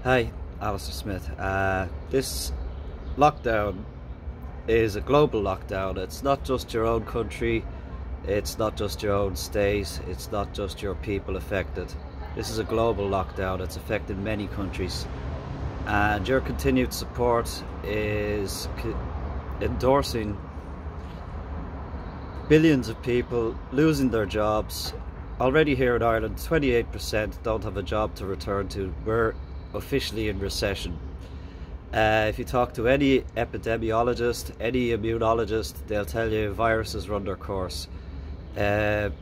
Hi, Alistair Smith. This lockdown is a global lockdown. It's not just your own country, it's not just your own state, it's not just your people affected. This is a global lockdown. It's affecting many countries. And your continued support is endorsing billions of people losing their jobs. Already here in Ireland, 28% don't have a job to return to. We're officially in recession. If you talk to any epidemiologist, any immunologist, they'll tell you viruses run their course. A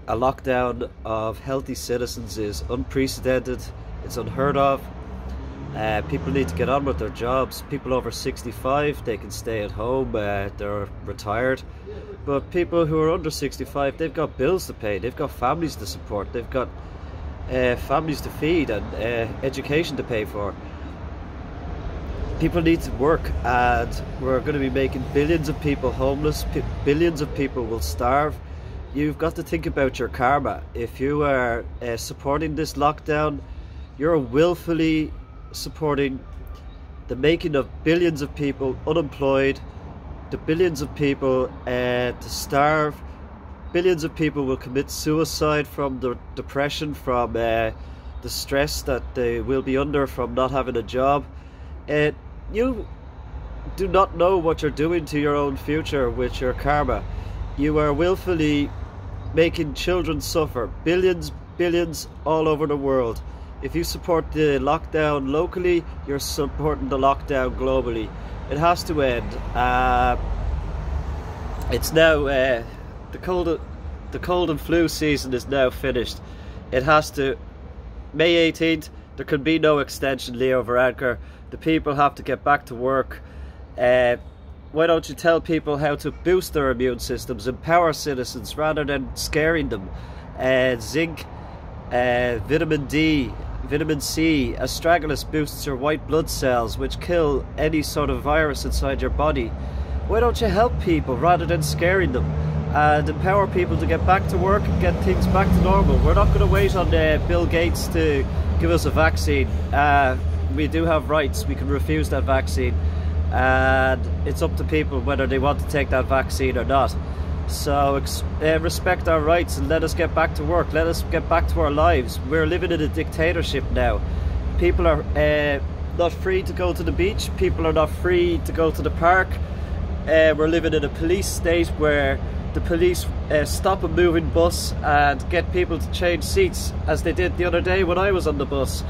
lockdown of healthy citizens is unprecedented, it's unheard of. People need to get on with their jobs. People over 65, they can stay at home, they're retired. But people who are under 65, they've got bills to pay, they've got families to support, they've got families to feed and education to pay for. People need to work, and we're going to be making billions of people homeless. Billions of people will starve. You've got to think about your karma. If you are supporting this lockdown, you're willfully supporting the making of billions of people unemployed, the billions of people to starve. Billions of people will commit suicide from the depression, from the stress that they will be under from not having a job. You do not know what you're doing to your own future with your karma. You are willfully making children suffer. Billions all over the world. If you support the lockdown locally, you're supporting the lockdown globally. It has to end. It's now the cold and flu season is now finished. It has to. May 18th, there can be no extension, Leo Varadkar. The people have to get back to work. Why don't you tell people how to boost their immune systems, empower citizens rather than scaring them? Zinc, vitamin D, vitamin C, astragalus boosts your white blood cells, which kill any sort of virus inside your body. Why don't you help people rather than scaring them? And empower people to get back to work and get things back to normal. We're not going to wait on Bill Gates to give us a vaccine. We do have rights. We can refuse that vaccine, and it's up to people whether they want to take that vaccine or not. So respect our rights and let us get back to work. Let us get back to our lives. We're living in a dictatorship now. People are not free to go to the beach. People are not free to go to the park. We're living in a police state where the police stop a moving bus and get people to change seats, as they did the other day when I was on the bus,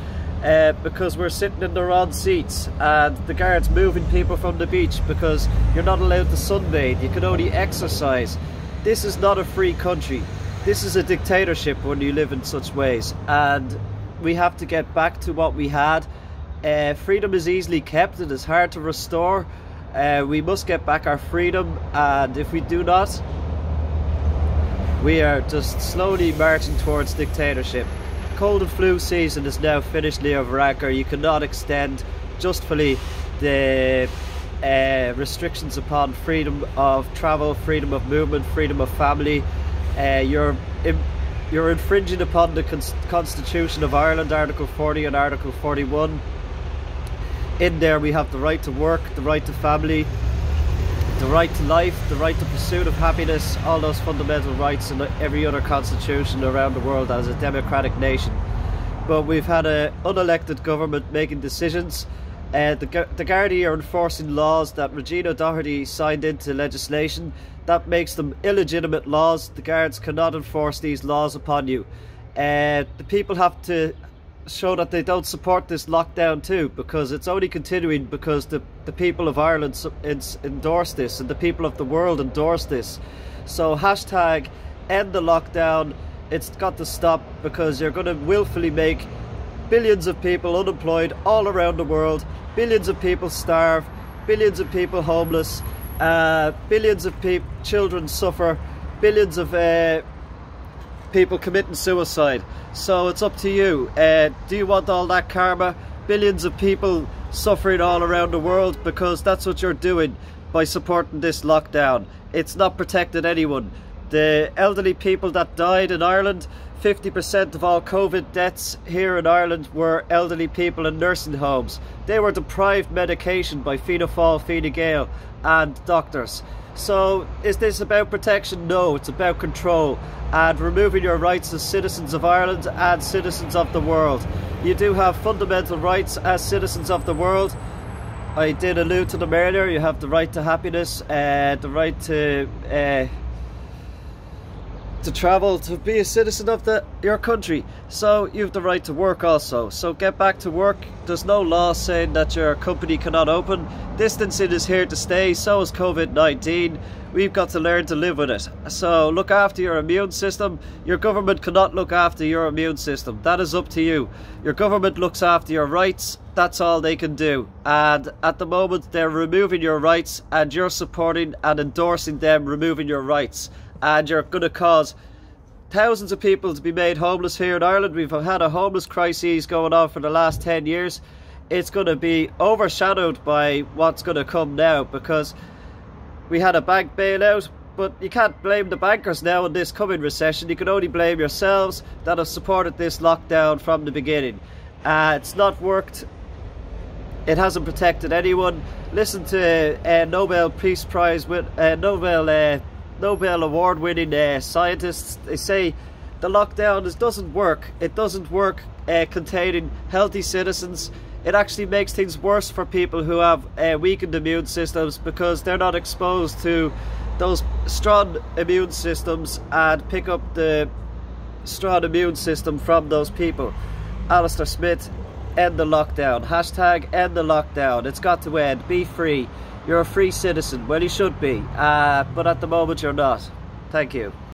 because we're sitting in the wrong seats, and the guards moving people from the beach because you're not allowed to sunbathe, you can only exercise. This is not a free country. This is a dictatorship when you live in such ways, and we have to get back to what we had. Freedom is easily kept, it is hard to restore. We must get back our freedom, and if we do not, we are just slowly marching towards dictatorship. Cold and flu season is now finished, Leo Varadkar. You cannot extend justly the restrictions upon freedom of travel, freedom of movement, freedom of family. You're infringing upon the Constitution of Ireland, Article 40 and Article 41. In there we have the right to work, the right to family, the right to life, the right to pursuit of happiness, all those fundamental rights in every other constitution around the world as a democratic nation. But we've had an unelected government making decisions. The Gardaí are enforcing laws that Regina Doherty signed into legislation. That makes them illegitimate laws. The guards cannot enforce these laws upon you. The people have to show that they don't support this lockdown too, because it's only continuing because the people of Ireland endorse this, and the people of the world endorse this. So hashtag end the lockdown. It's got to stop, because you're going to willfully make billions of people unemployed all around the world, billions of people starve, billions of people homeless, billions of children suffer, billions of people committing suicide. So it's up to you. Do you want all that karma? Billions of people suffering all around the world, because that's what you're doing by supporting this lockdown. It's not protecting anyone. The elderly people that died in Ireland 50% of all COVID deaths here in Ireland were elderly people in nursing homes. They were deprived medication by Fianna Fáil, Fine Gael and doctors. So is this about protection? No, it's about control and removing your rights as citizens of Ireland and citizens of the world. You do have fundamental rights as citizens of the world. I did allude to them earlier. You have the right to happiness, the right to travel, to be a citizen of your country. So you have the right to work also. So get back to work. There's no law saying that your company cannot open. Distancing is here to stay, so is COVID-19. We've got to learn to live with it. So look after your immune system. Your government cannot look after your immune system. That is up to you. Your government looks after your rights. That's all they can do. And at the moment they're removing your rights and you're supporting and endorsing them removing your rights. And you're going to cause thousands of people to be made homeless here in Ireland. We've had a homeless crisis going on for the last 10 years. It's going to be overshadowed by what's going to come now, because we had a bank bailout, but you can't blame the bankers now in this coming recession. You can only blame yourselves that have supported this lockdown from the beginning. It's not worked. It hasn't protected anyone. Listen to Nobel Peace Prize with Nobel Award-winning scientists. They say the lockdown doesn't work. It doesn't work containing healthy citizens. It actually makes things worse for people who have weakened immune systems, because they're not exposed to those strong immune systems and pick up the strong immune system from those people. Alistair Smith, end the lockdown. Hashtag end the lockdown. It's got to end. Be free. You're a free citizen. Well, you should be. But at the moment you're not. Thank you.